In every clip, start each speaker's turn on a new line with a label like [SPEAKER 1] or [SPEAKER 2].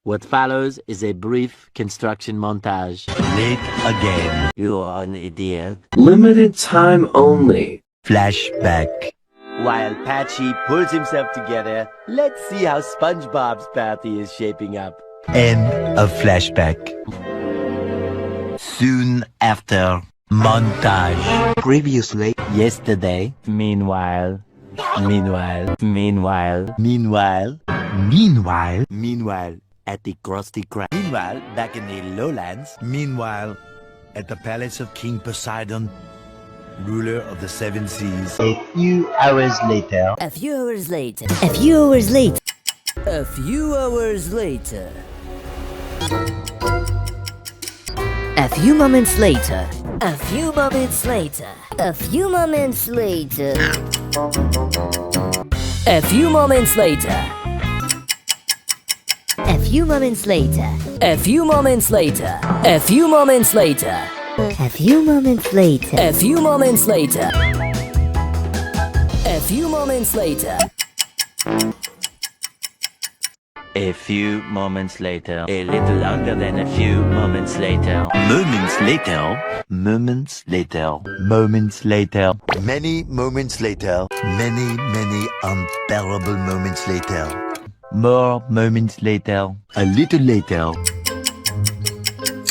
[SPEAKER 1] What follows is a brief construction montage.
[SPEAKER 2] Late again.
[SPEAKER 1] You are an idiot.
[SPEAKER 3] Limited time only.
[SPEAKER 2] Flashback.
[SPEAKER 1] While Patchy pulls himself together, let's see how SpongeBob's party is shaping up.
[SPEAKER 2] End of flashback. Soon after. Montage.
[SPEAKER 1] Previously, yesterday, meanwhile, at the Krusty Krab. Meanwhile, back in the lowlands.
[SPEAKER 2] Meanwhile, at the palace of King Poseidon, ruler of the seven seas.
[SPEAKER 1] A few hours later.
[SPEAKER 4] A few hours later. A few hours later. A few hours later. A few moments later. A few moments later. A few moments later. A few moments later. A few moments later. A few moments later. A few moments later. A few moments later. A few moments later. A few moments later.
[SPEAKER 1] A few moments later. A little longer than a few moments later.
[SPEAKER 2] Moments later.
[SPEAKER 1] Moments later.
[SPEAKER 2] Moments later. Many moments later. Many unbearable moments later.
[SPEAKER 1] More moments later.
[SPEAKER 2] A little later.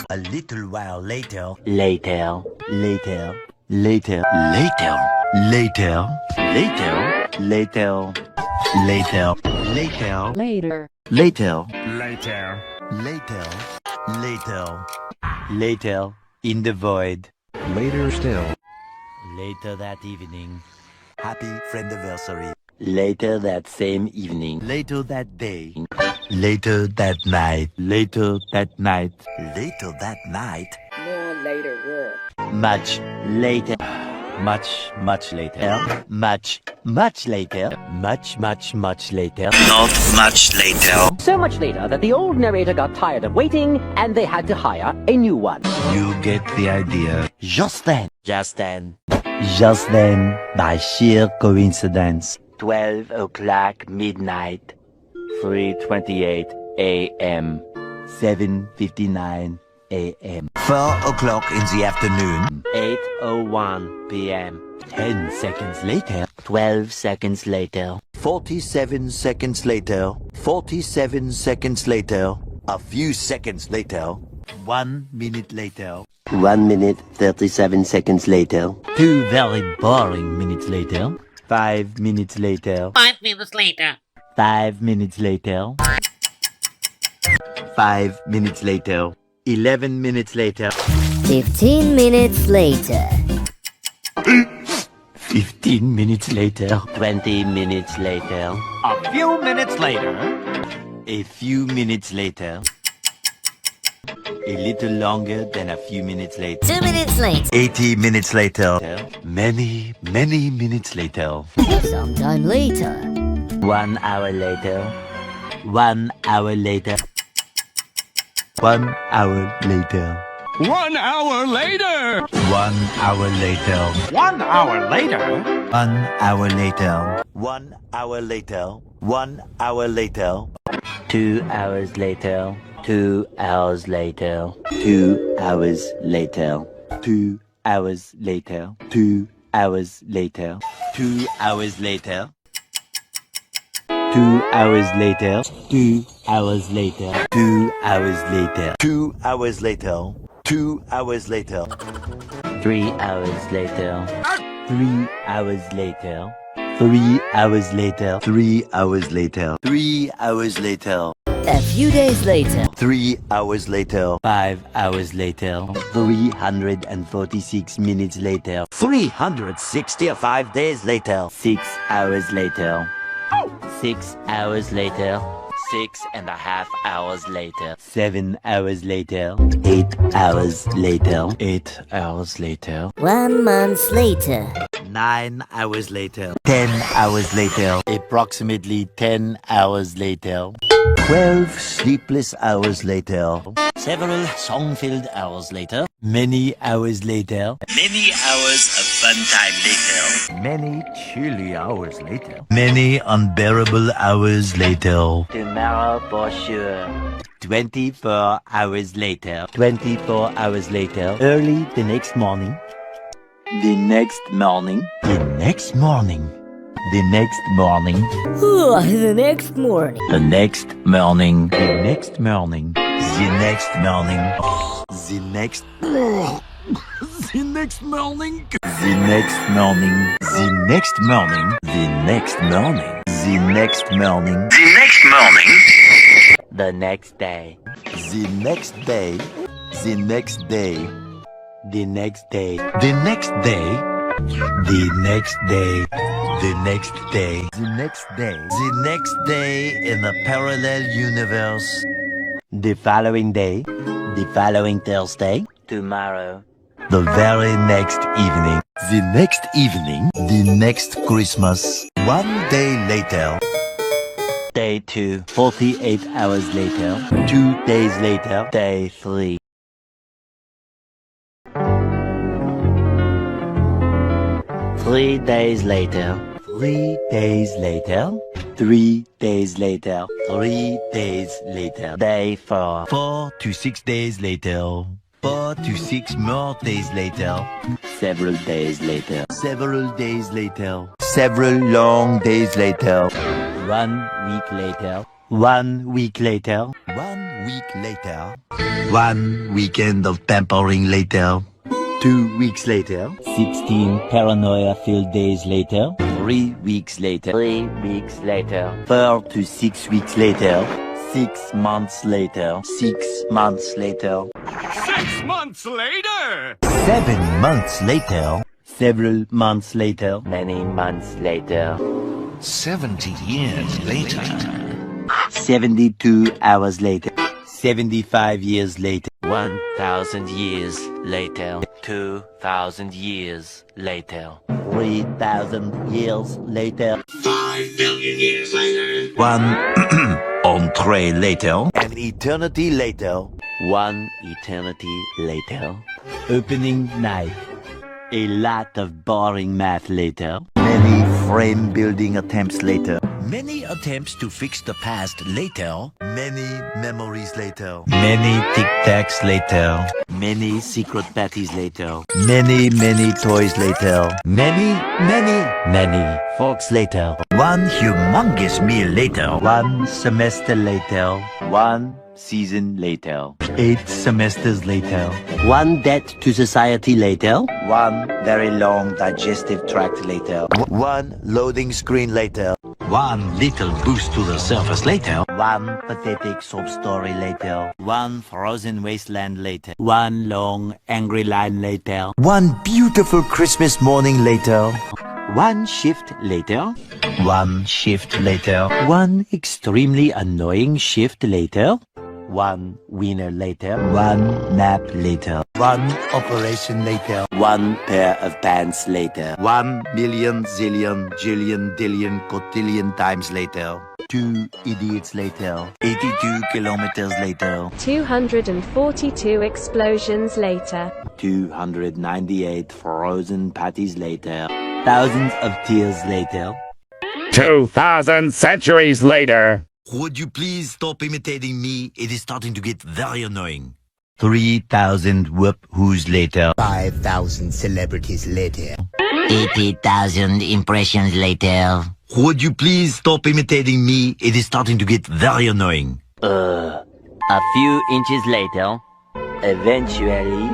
[SPEAKER 2] A little while later.
[SPEAKER 1] Later.
[SPEAKER 2] Later. Later. Later. Later.
[SPEAKER 1] Later.
[SPEAKER 2] Later. Later. Later.
[SPEAKER 4] Later.
[SPEAKER 1] Later.
[SPEAKER 2] Later. Later. Later.
[SPEAKER 1] Later. In the void.
[SPEAKER 3] Later still.
[SPEAKER 1] Later that evening.
[SPEAKER 2] Happy friendiversary.
[SPEAKER 1] Later that same evening.
[SPEAKER 2] Later that day. Later that night.
[SPEAKER 1] Later that night.
[SPEAKER 2] Later that night.
[SPEAKER 4] More later work.
[SPEAKER 1] Much later. Much later. Much later. Much later.
[SPEAKER 2] Not much later.
[SPEAKER 5] So much later that the old narrator got tired of waiting and they had to hire a new one.
[SPEAKER 2] You get the idea.
[SPEAKER 1] Just then, by sheer coincidence, 12 o'clock midnight, 3:28 a.m., 7:59 a.m.,
[SPEAKER 2] 4 o'clock in the afternoon.
[SPEAKER 1] 8:01 p.m., 10 seconds later, 12 seconds later,
[SPEAKER 2] 47 seconds later. 47 seconds later. A few seconds later. 1 minute later.
[SPEAKER 1] 1 minute, 37 seconds later, 2 very boring minutes later, 5 minutes later,
[SPEAKER 6] 5 minutes later.
[SPEAKER 1] 5 minutes later,
[SPEAKER 2] 5 minutes later.
[SPEAKER 1] 11 minutes later,
[SPEAKER 4] 15 minutes later.
[SPEAKER 1] 15 minutes later, 20 minutes later,
[SPEAKER 5] A few minutes later.
[SPEAKER 1] a few minutes later, a little longer than a few minutes later,
[SPEAKER 4] 2 minutes later.
[SPEAKER 2] 80 minutes later.
[SPEAKER 1] many minutes later,
[SPEAKER 4] Sometime later.
[SPEAKER 1] 1 hour later, 1 hour later,
[SPEAKER 2] 1 hour later.
[SPEAKER 3] 1 hour later.
[SPEAKER 2] 1 hour later.
[SPEAKER 5] 1 hour later.
[SPEAKER 2] 1 hour later. 1 hour later. 1 hour later.
[SPEAKER 1] 2 hours later, 2 hours later, 2 hours later, 2 hours later, 2 hours later, 2 hours later, 2 hours later, 2 hours later, 2 hours later,
[SPEAKER 2] 2 hours later. 2 hours later.
[SPEAKER 1] 3 hours later, 3 hours later, 3 hours later,
[SPEAKER 2] 3 hours later. 3 hours later.
[SPEAKER 4] A few days later.
[SPEAKER 2] 3 hours later.
[SPEAKER 1] 5 hours later, 346 minutes later,
[SPEAKER 2] 365 days later.
[SPEAKER 1] 6 hours later, 6 hours later, 6.5 hours later, 7 hours later, 8 hours later, 8 hours later,
[SPEAKER 4] 1 month later.
[SPEAKER 2] 9 hours later. 10 hours later.
[SPEAKER 1] approximately 10 hours later,
[SPEAKER 2] 12 sleepless hours later.
[SPEAKER 1] several song-filled hours later, many hours later,
[SPEAKER 2] Many hours of fun time later. Many chilly hours later. Many unbearable hours later.
[SPEAKER 1] tomorrow for sure. 24 hours later. 24 hours later. Early the next morning. The next morning. The next morning. The next morning.
[SPEAKER 4] The next morning.
[SPEAKER 1] The next morning. The next morning.
[SPEAKER 2] The next morning.
[SPEAKER 1] The next.
[SPEAKER 2] The next morning.
[SPEAKER 1] The next morning.
[SPEAKER 2] The next morning.
[SPEAKER 1] The next morning.
[SPEAKER 2] The next morning.
[SPEAKER 1] The next morning. The next day.
[SPEAKER 2] The next day. The next day.
[SPEAKER 1] The next day.
[SPEAKER 2] The next day.
[SPEAKER 1] The next day.
[SPEAKER 2] The next day.
[SPEAKER 1] The next day.
[SPEAKER 2] The next day in a parallel universe.
[SPEAKER 1] The following day. The following Thursday. Tomorrow.
[SPEAKER 2] The very next evening. The next evening. The next Christmas. 1 day later.
[SPEAKER 1] Day 2. 48 hours later. 2 days later. Day 3. Three days later. 3 days later. 3 days later. 3 days later. Day 4.
[SPEAKER 2] 4 to 6 days later. 4 to 6 more days later.
[SPEAKER 1] Several days later.
[SPEAKER 2] Several days later. Several long days later.
[SPEAKER 1] 1 week later. 1 week later.
[SPEAKER 2] 1 week later. 1 weekend of pampering later. 2 weeks later.
[SPEAKER 1] 16 paranoia-filled days later. 3 weeks later. 3 weeks later. 4 to 6 weeks later. 6 months later. 6 months later.
[SPEAKER 3] 6 months later!
[SPEAKER 2] 7 months later.
[SPEAKER 1] Several months later. Many months later.
[SPEAKER 6] 70 years later.
[SPEAKER 1] 72 hours later. 75 years later. 1,000 years later. 2,000 years later. 3,000 years later.
[SPEAKER 6] 5 billion years later.
[SPEAKER 2] 1 entree later. An eternity later.
[SPEAKER 1] 1 eternity later. Opening night. A lot of boring math later.
[SPEAKER 2] Many frame building attempts later. Many attempts to fix the past later. Many memories later. Many tic-tacs later.
[SPEAKER 1] Many secret parties later.
[SPEAKER 2] Many toys later. Many
[SPEAKER 1] Forks later.
[SPEAKER 2] 1 humongous meal later.
[SPEAKER 1] 1 semester later. 1 season later. 8 semesters later. 1 debt to society later.
[SPEAKER 2] 1 very long digestive tract later. 1 loading screen later. 1 little boost to the surface later.
[SPEAKER 1] 1 pathetic sob story later. 1 frozen wasteland later. 1 long angry line later.
[SPEAKER 2] 1 beautiful Christmas morning later.
[SPEAKER 1] 1 shift later.
[SPEAKER 2] 1 shift later.
[SPEAKER 1] 1 extremely annoying shift later. 1 winner later.
[SPEAKER 2] 1 nap later. 1 operation later.
[SPEAKER 1] 1 pair of pants later.
[SPEAKER 2] 1 million, zillion, jillion, dillion, cotillion times later. 2 idiots later. 82 kilometers later.
[SPEAKER 7] 242 explosions later.
[SPEAKER 1] 298 frozen patties later. Thousands of tears later.
[SPEAKER 8] 2,000 centuries later.
[SPEAKER 2] Would you please stop imitating me? It is starting to get very annoying. 3,000 whoop-whoos later.
[SPEAKER 9] 5,000 celebrities later.
[SPEAKER 10] 80,000 impressions later.
[SPEAKER 2] Would you please stop imitating me? It is starting to get very annoying.
[SPEAKER 1] A few inches later. Eventually.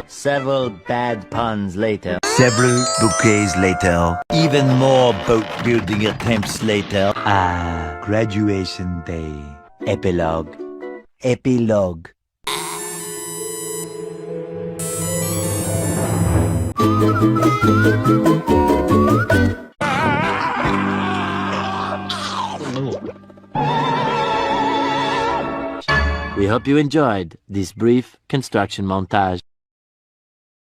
[SPEAKER 1] Several bad puns later.
[SPEAKER 2] Several bouquets later.
[SPEAKER 1] Even more boat building attempts later. Graduation day. Epilogue. Epilogue. We hope you enjoyed this brief construction montage.